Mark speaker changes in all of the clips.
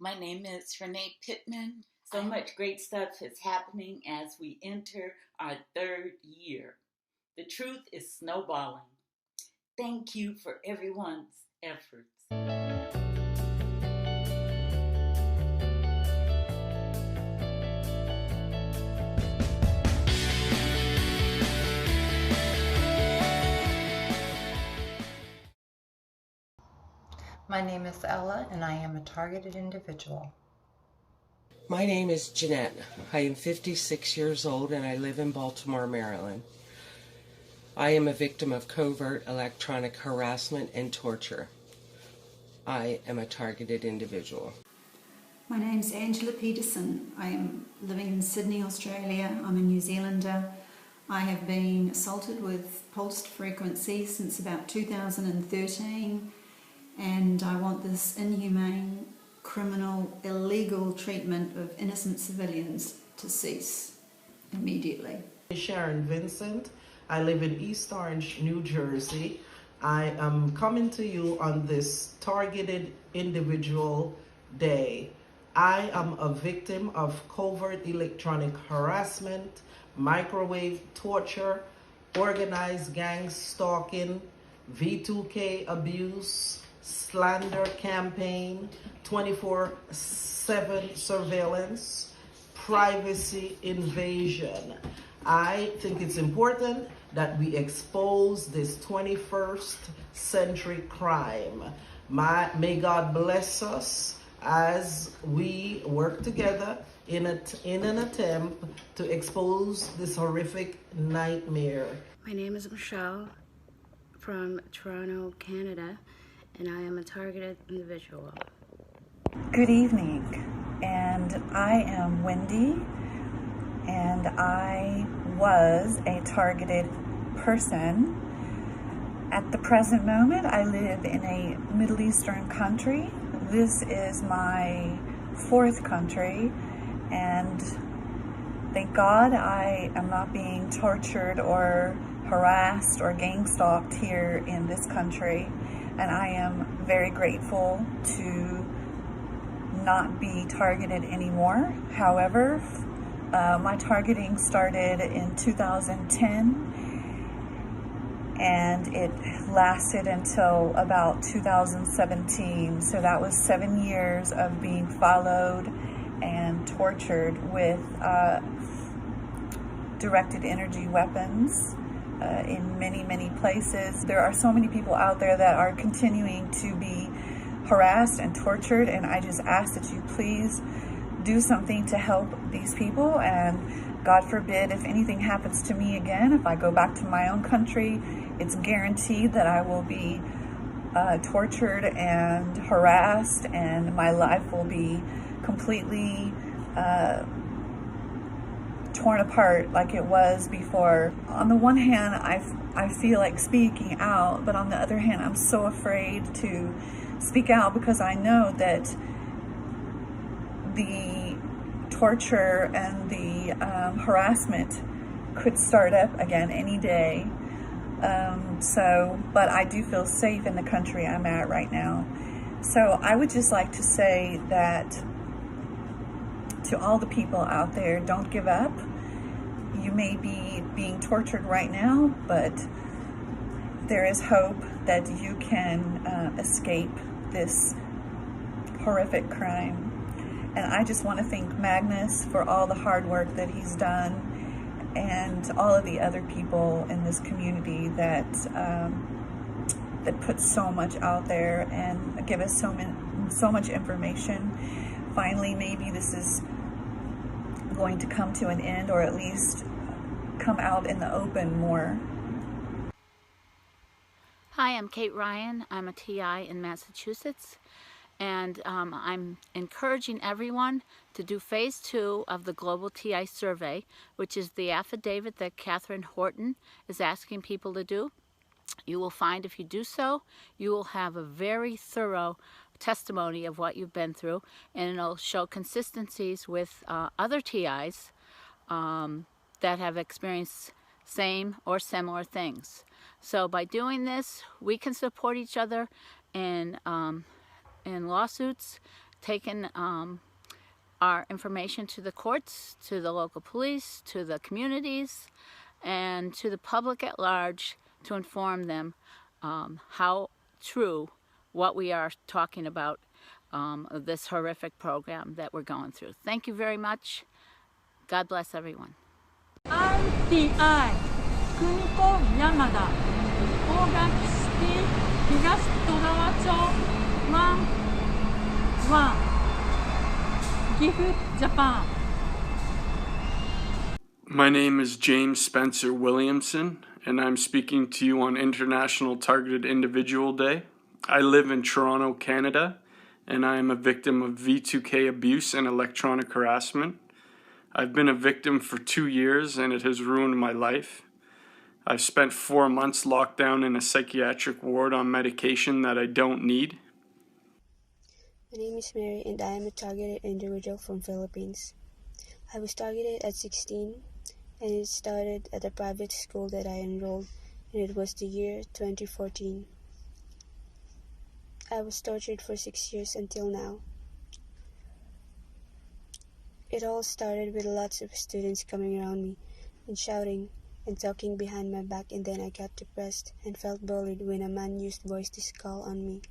Speaker 1: My name is Renee Pittman. So much great stuff is happening as we enter our third year. The truth is snowballing. Thank you for everyone's efforts.
Speaker 2: My name is Ella, and I am a targeted individual.
Speaker 3: My name is Jeanette. I am 56 years old and I live in Baltimore, Maryland. I am a victim of covert electronic harassment and torture. I am a targeted individual.
Speaker 4: My name's Angela Peterson. I am living in Sydney, Australia. I'm a New Zealander. I have been assaulted with pulsed frequency since about 2013, and I want this inhumane, criminal, illegal treatment of innocent civilians to cease immediately.
Speaker 5: Sharon Vincent. I live in East Orange, New Jersey. I am coming to you on this targeted individual day. I am a victim of covert electronic harassment, microwave torture, organized gang stalking, V2K abuse, slander campaign, 24/7 surveillance, privacy invasion. I think it's important that we expose this 21st century crime. May God bless us as we work together in an attempt to expose this horrific nightmare.
Speaker 6: My name is Michelle from Toronto, Canada, and I am a targeted individual.
Speaker 7: Good evening, and I am Wendy, and I was a targeted person. At the present moment, I live in a Middle Eastern country. This is my fourth country, and thank God I am not being tortured or harassed or gang stalked here in this country, and I am very grateful to not be targeted anymore. However, my targeting started in 2010, and it lasted until about 2017. So that was 7 years of being followed and tortured with directed energy weapons in many, many places. There are so many people out there that are continuing to be harassed and tortured, and I just ask that you please do something to help these people. And God forbid if anything happens to me again, if I go back to my own country, it's guaranteed that I will be tortured and harassed, and my life will be completely torn apart like it was before. On the one hand, I feel like speaking out, but on the other hand, I'm so afraid to speak out because I know that the torture and the harassment could start up again any day. But I do feel safe in the country I'm at right now. So I would just like to say that to all the people out there, don't give up. You may be being tortured right now, but there is hope that you can escape this horrific crime. And I just want to thank Magnus for all the hard work that he's done, and all of the other people in this community that put so much out there and give us so much information. Finally, maybe this is going to come to an end, or at least come out in the open more.
Speaker 6: Hi, I'm Kate Ryan. I'm a TI in Massachusetts, and I'm encouraging everyone to do phase 2 of the Global TI Survey, which is the affidavit that Catherine Horton is asking people to do. You will find if you do so, you will have a very thorough testimony of what you've been through, and it'll show consistencies with other TIs that have experienced same or similar things. So by doing this, we can support each other in lawsuits taken our information to the courts, to the local police, to the communities, and to the public at large to inform them how true what we are talking about, this horrific program that we're going through. Thank you very much. God bless everyone.
Speaker 8: RTI 久美子山田大垣市東戸川町1-1岐阜 Japan.
Speaker 9: My name is James Spencer Williamson, and I'm speaking to you on International Targeted Individual Day. I live in Toronto, Canada, and I am a victim of V2K abuse and electronic harassment. I've been a victim for 2 years, and it has ruined my life. I've spent 4 months locked down in a psychiatric ward on medication that I don't need.
Speaker 10: My name is Mary, and I am a targeted individual from Philippines. I was targeted at 16, and it started at a private school that I enrolled, and it was the year 2014. I was tortured for 6 years until now. It all started with lots of students coming around me and shouting and talking behind my back, and then I got depressed and felt bullied when a man used voice to call on me.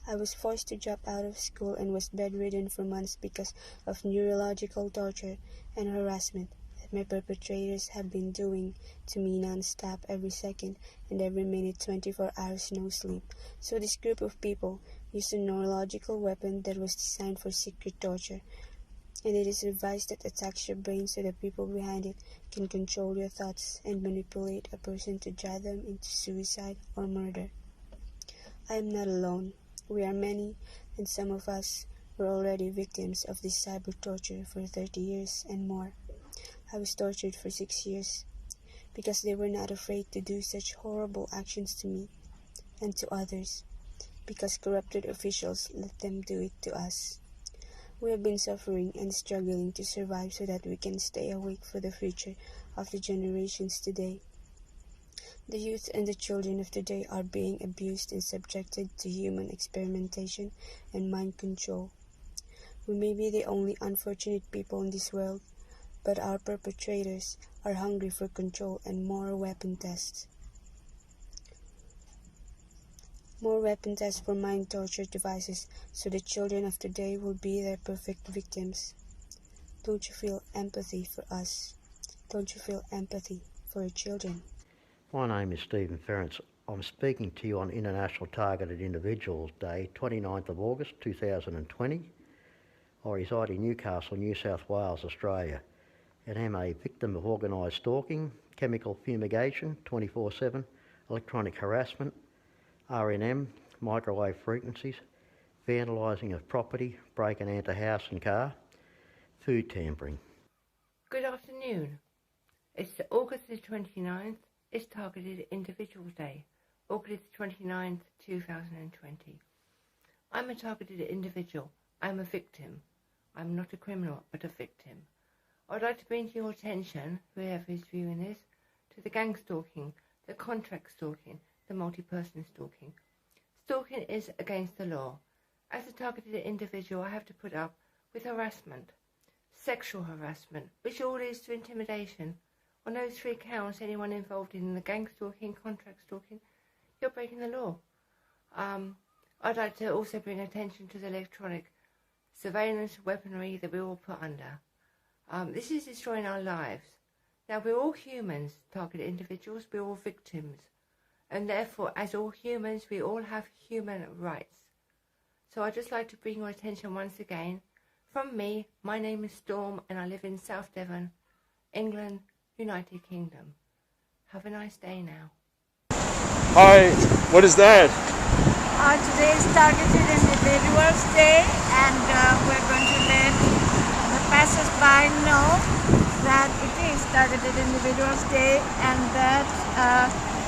Speaker 10: I was forced to drop out of school and was bedridden for months because of neurological torture and harassment that my perpetrators have been doing to me non-stop, every second and every minute, 24 hours, no sleep. So this group of people used a neurological weapon that was designed for secret torture, and it is a device that attacks your brain so that people behind it can control your thoughts and manipulate a person to drive them into suicide or murder. I am not alone. We are many, and some of us were already victims of this cyber torture for 30 years and more. I was tortured for 6 years because they were not afraid to do such horrible actions to me and to others, because corrupted officials let them do it to us. We have been suffering and struggling to survive so that we can stay awake for the future of the generations today. The youth and the children of today are being abused and subjected to human experimentation and mind control. We may be the only unfortunate people in this world, but our perpetrators are hungry for control and more weapon tests. More weapon tests for mind torture devices, so the children of today will be their perfect victims. Don't you feel empathy for us? Don't you feel empathy for your children?
Speaker 11: My name is Stephen Ferrance. I'm speaking to you on International Targeted Individuals Day, 29th of August 2020. I reside in Newcastle, New South Wales, Australia, and am a victim of organised stalking, chemical fumigation, 24/7, electronic harassment, RNM, microwave frequencies, vandalising of property, break and enter house and car, food tampering.
Speaker 12: Good afternoon. It's August the 29th. It's Targeted Individuals Day, August 29th, 2020. I'm a targeted individual. I'm a victim. I'm not a criminal, but a victim. I'd like to bring to your attention, whoever is viewing this, to the gang stalking, the contract stalking, the multi-person stalking. Stalking is against the law. As a targeted individual, I have to put up with harassment, sexual harassment, which all leads to intimidation. On those 3 counts, anyone involved in the gang stalking, contract stalking, you're breaking the law. I'd like to also bring attention to the electronic surveillance weaponry that we're all put under. This is destroying our lives. Now, we're all humans, targeted individuals, we're all victims. And therefore, as all humans, we all have human rights. So I'd just like to bring your attention once again. From me, my name is Storm, and I live in South Devon, England, United Kingdom. Have a nice day now.
Speaker 9: Hi, what is that?
Speaker 8: Today is Targeted Individuals Day, and we're going to let the passers-by know that it is Targeted Individuals Day and that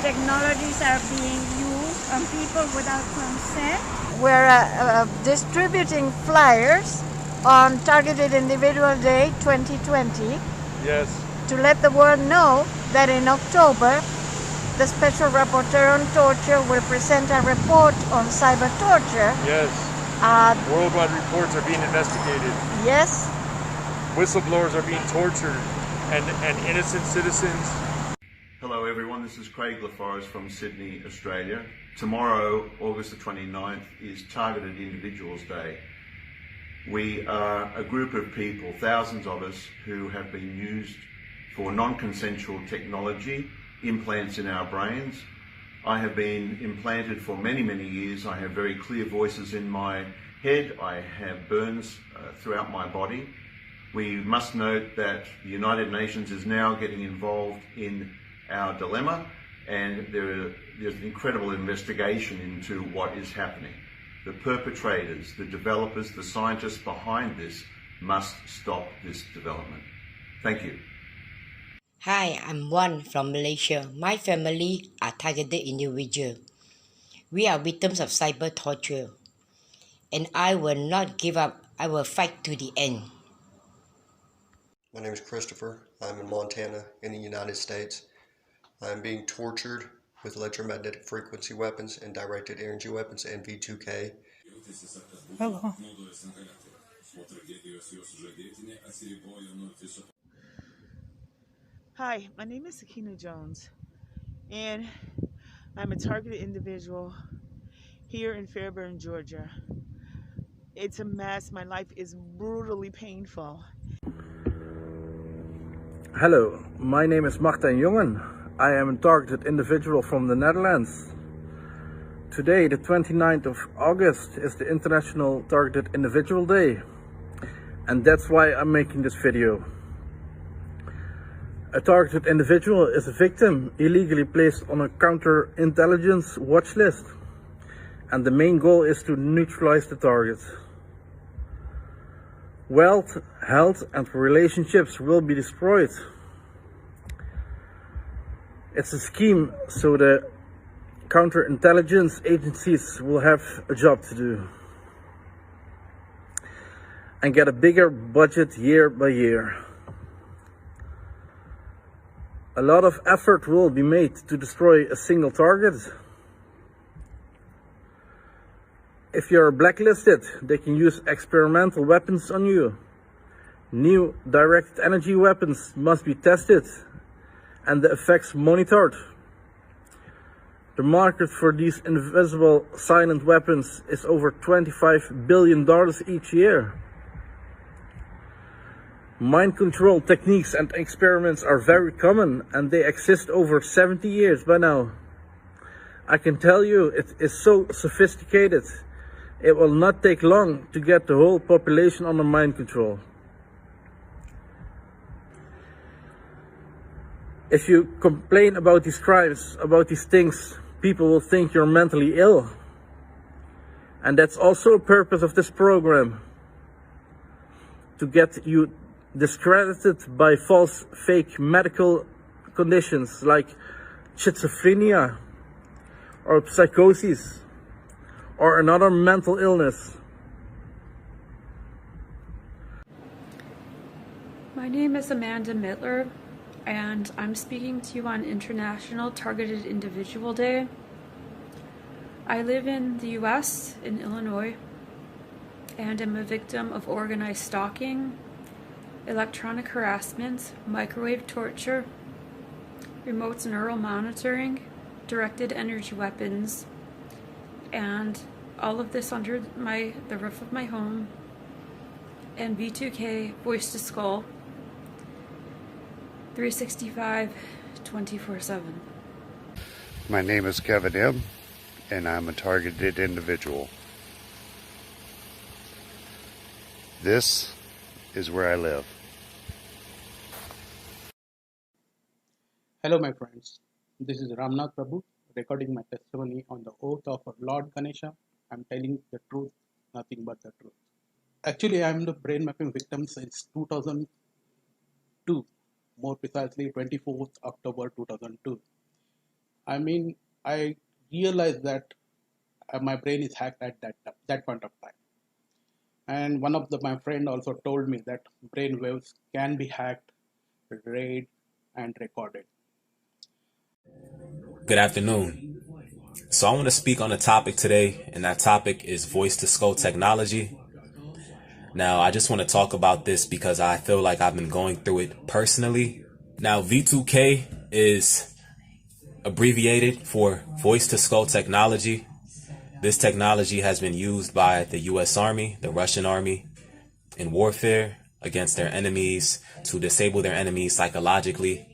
Speaker 8: technologies are being used on people without consent. We're distributing flyers on Targeted Individual Day 2020.
Speaker 9: Yes.
Speaker 8: To let the world know that in October, the Special Rapporteur on Torture will present a report on cyber torture.
Speaker 9: Yes.
Speaker 13: Worldwide reports are being investigated.
Speaker 8: Yes.
Speaker 13: Whistleblowers are being tortured, and innocent citizens.
Speaker 14: Hello everyone, this is Craig LaForest from Sydney, Australia. Tomorrow, August the 29th, is Targeted Individuals Day. We are a group of people, thousands of us, who have been used for non-consensual technology, implants in our brains. I have been implanted for many, many years. I have very clear voices in my head. I have burns throughout my body. We must note that the United Nations is now getting involved in our dilemma, and there's an incredible investigation into what is happening. The perpetrators, the developers, the scientists behind this must stop this development. Thank you.
Speaker 15: Hi, I'm Wan from Malaysia. My family are targeted individuals. We are victims of cyber torture, and I will not give up. I will fight to the end.
Speaker 16: My name is Christopher. I'm in Montana in the United States. I'm being tortured with electromagnetic frequency weapons and directed energy weapons and V2K.
Speaker 17: Hello. Hi, my name is Sakina Jones, and I'm a targeted individual here in Fairburn, Georgia. It's a mess. My life is brutally painful.
Speaker 18: Hello, my name is Martijn Jongen. I am a targeted individual from the Netherlands. Today, the 29th of August, is the International Targeted Individual Day. And that's why I'm making this video. A targeted individual is a victim illegally placed on a counterintelligence watch list. And the main goal is to neutralize the target. Wealth, health and relationships will be destroyed. It's a scheme so the counterintelligence agencies will have a job to do and get a bigger budget year by year. A lot of effort will be made to destroy a single target. If you're blacklisted, they can use experimental weapons on you. New directed energy weapons must be tested and the effects monitored. The market for these invisible silent weapons is over $25 billion each year. Mind control techniques and experiments are very common, and they exist over 70 years by now. I can tell you it is so sophisticated, it will not take long to get the whole population under mind control. If you complain about these crimes, about these things, people will think you're mentally ill. And that's also a purpose of this program. To get you discredited by false, fake medical conditions like schizophrenia or psychosis or another mental illness.
Speaker 19: My name is Amanda Mittler, and I'm speaking to you on International Targeted Individual Day. I live in the US, in Illinois, and am a victim of organized stalking, electronic harassment, microwave torture, remote neural monitoring, directed energy weapons, and all of this under the roof of my home, and V2K, voice to skull, 365, 24/7.
Speaker 20: My name is Kevin M., and I'm a targeted individual. This is where I live.
Speaker 21: Hello my friends, this is Ramnath Prabhu recording my testimony on the oath of Lord Ganesha. I'm telling the truth, nothing but the truth. Actually, I'm the brain mapping victim since 2002, more precisely 24th October 2002. I mean, I realized that my brain is hacked at that point of time. And one of my friend also told me that brain waves can be hacked, read and recorded.
Speaker 22: Good afternoon.
Speaker 1: So I want to speak on a topic today, and that topic is voice-to-skull technology. Now, I just want to talk about this because I feel like I've been going through it personally. Now, V2K is abbreviated for voice-to-skull technology. This technology has been used by the U.S. Army, the Russian Army, in warfare against their enemies to disable their enemies psychologically.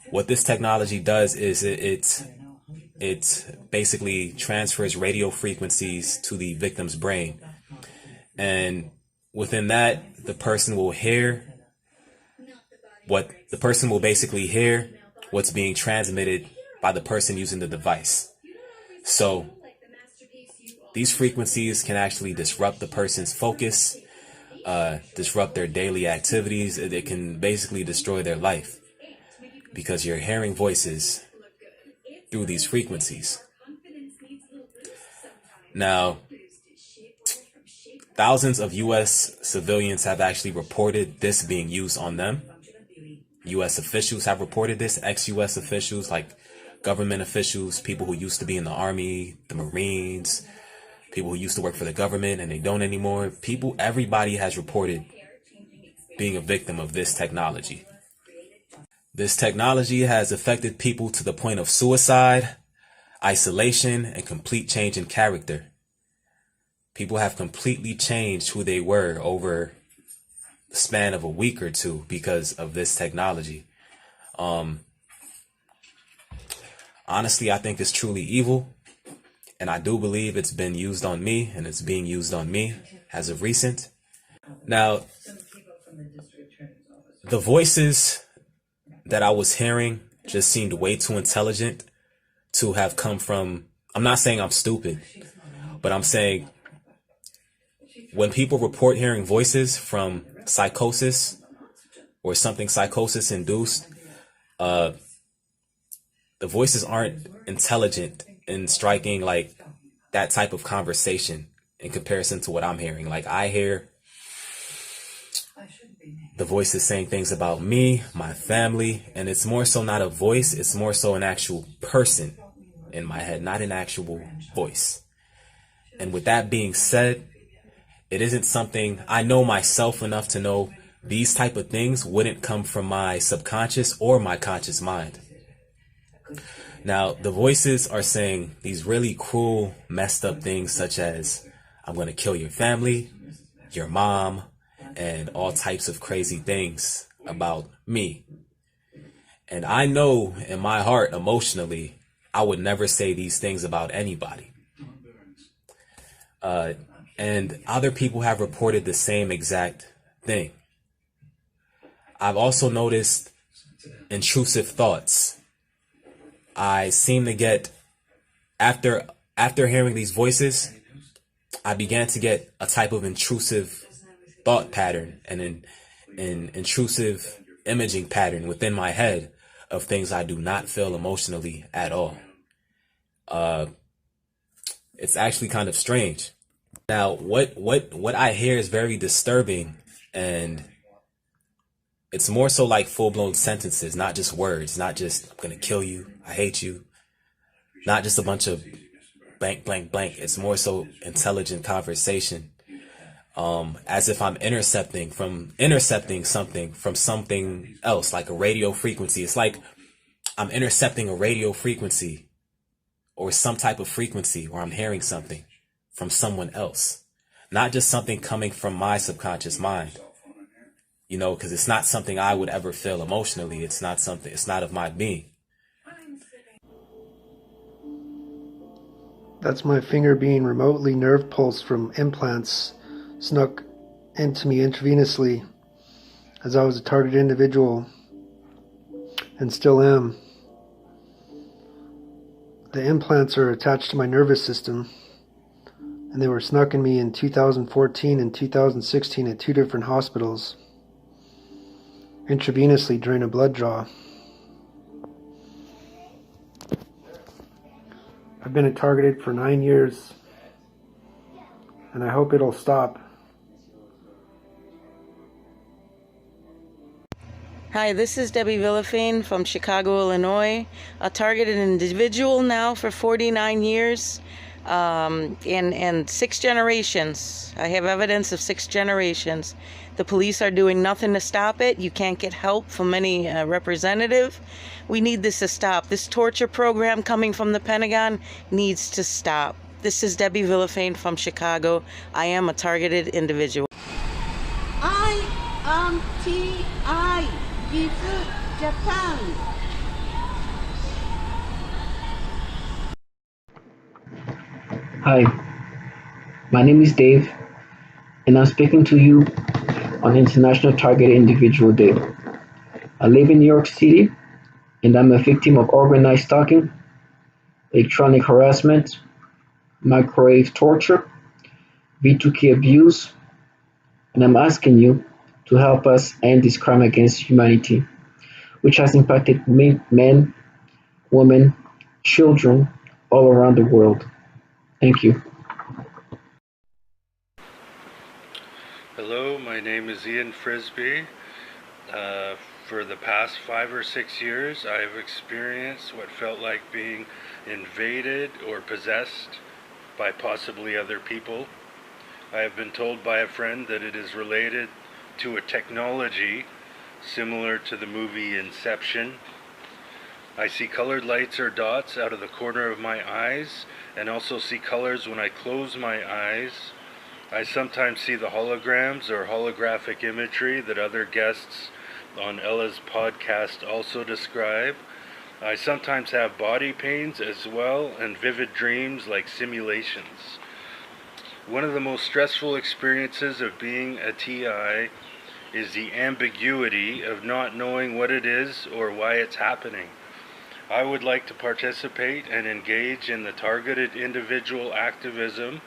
Speaker 1: What this technology does is it basically transfers radio frequencies to the victim's brain. And within that, the person will basically hear what's being transmitted by the person using the device. So these frequencies can actually disrupt the person's focus, disrupt their daily activities. It can basically destroy their life because you're hearing voices through these frequencies. Now, thousands of U.S. civilians have actually reported this being used on them. U.S. officials have reported this, ex-U.S. officials like government officials, people who used to be in the Army, the Marines, people who used to work for the government and they don't anymore. Everybody has reported being a victim of this technology. This technology has affected people to the point of suicide, isolation, and complete change in character. People have completely changed who they were over the span of a week or two because of this technology. Honestly, I think it's truly evil, and I do believe it's been used on me, and it's being used on me as of recent. Now, the voices that I was hearing just seemed way too intelligent to have come from, I'm not saying I'm stupid, but I'm saying when people report hearing voices from psychosis or something psychosis induced, the voices aren't intelligent in striking like that type of conversation in comparison to what I'm hearing. Like I hear the voices saying things about me, my family, and it's more so not a voice, it's more so an actual person in my head, not an actual voice. And with that being said, it isn't something I know myself enough to know these type of things wouldn't come from my subconscious or my conscious mind. Now, the voices are saying these really cruel, messed up things such as, I'm going to kill your family, your mom, and all types of crazy things about me. And I know in my heart, emotionally, I would never say these things about anybody. And other people have reported the same exact thing. I've also noticed intrusive thoughts. I seem to get, after hearing these voices, I began to get a type of intrusive thought pattern and an intrusive imaging pattern within my head of things I do not feel emotionally at all. It's actually kind of strange. Now, what I hear is very disturbing, and it's more so like full-blown sentences, not just words, not just, I'm gonna kill you, I hate you, not just a bunch of blank, blank, blank. It's more so intelligent conversation, as if I'm intercepting something from something else, like a radio frequency. It's like I'm intercepting a radio frequency or some type of frequency, or I'm hearing something from someone else, not just something coming from my subconscious mind. You know, because it's not something I would ever feel emotionally. It's not of my being.
Speaker 22: That's my finger being remotely nerve pulsed from implants snuck into me intravenously as I was a targeted individual and still am. The implants are attached to my nervous system, and they were snuck in me in 2014 and 2016 at 2 different hospitals, intravenously during a blood draw. I've been targeted for 9 years, and I hope it'll stop.
Speaker 2: Hi, this is Debbie Villafane from Chicago, Illinois, a targeted individual now for 49 years and 6 generations. I have evidence of 6 generations. The police are doing nothing to stop it. You can't get help from any representative. We need this to stop. This torture program coming from the Pentagon needs to stop. This is Debbie Villafane from Chicago. I am a targeted individual.
Speaker 8: I am T.I. Gifu, Japan.
Speaker 3: Hi, my name is Dave, and I'm speaking to you on International Targeted Individual Day. I live in New York City, and I'm a victim of organized stalking, electronic harassment, microwave torture, V2K abuse, and I'm asking you to help us end this crime against humanity, which has impacted men, women, children all around the world. Thank you.
Speaker 23: Hello, my name is Ian Frisbee. For the past 5 or 6 years, I have experienced what felt like being invaded or possessed by possibly other people. I have been told by a friend that it is related to a technology similar to the movie Inception. I see colored lights or dots out of the corner of my eyes, and also see colors when I close my eyes. I sometimes see the holograms or holographic imagery that other guests on Ella's podcast also describe. I sometimes have body pains as well, and vivid dreams like simulations. One of the most stressful experiences of being a TI is the ambiguity of not knowing what it is or why it's happening. I would like to participate and engage in the targeted individual activism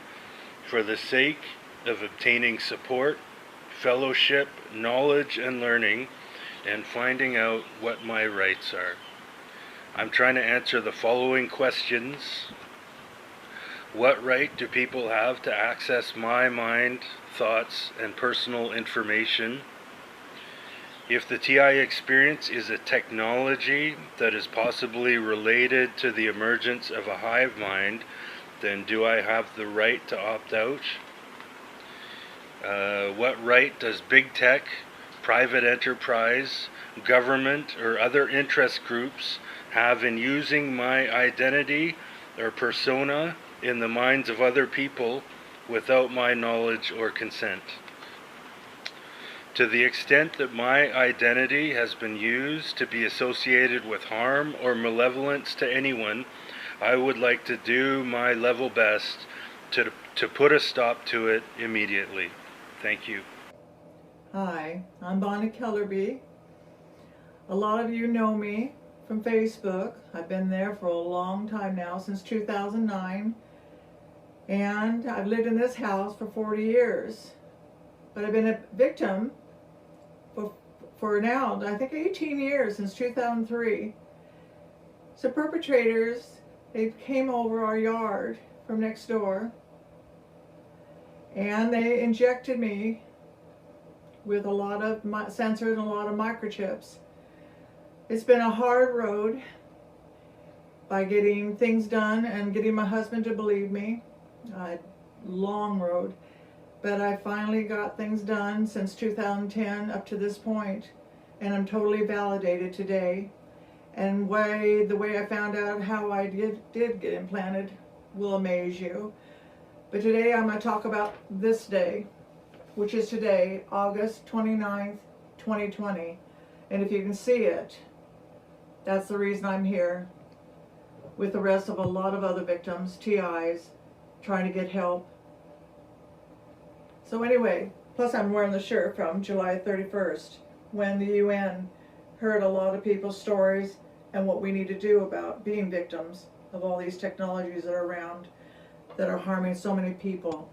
Speaker 23: for the sake of obtaining support, fellowship, knowledge, and learning, and finding out what my rights are. I'm trying to answer the following questions. What right do people have to access my mind, thoughts, and personal information? If the TI experience is a technology that is possibly related to the emergence of a hive mind, then do I have the right to opt out? What right does big tech, private enterprise, government, or other interest groups have in using my identity or persona in the minds of other people without my knowledge or consent? To the extent that my identity has been used to be associated with harm or malevolence to anyone, I would like to do my level best to put a stop to it immediately. Thank you.
Speaker 24: Hi, I'm Bonnie Kellerby. A lot of you know me from Facebook. I've been there for a long time now, since 2009. And I've lived in this house for 40 years. But I've been a victim for now, I think 18 years, since 2003. So perpetrators, they came over our yard from next door, and they injected me with a lot of sensors and a lot of microchips. It's been a hard road by getting things done and getting my husband to believe me. A long road. But I finally got things done since 2010 up to this point, and I'm totally validated today. And the way I found out how I did get implanted will amaze you. But today I'm going to talk about this day, which is today, August 29th, 2020. And if you can see it, that's the reason I'm here with the rest of a lot of other victims, TIs, trying to get help. So anyway, plus I'm wearing the shirt from July 31st, when the UN heard a lot of people's stories and what we need to do about being victims of all these technologies that are around that are harming so many people.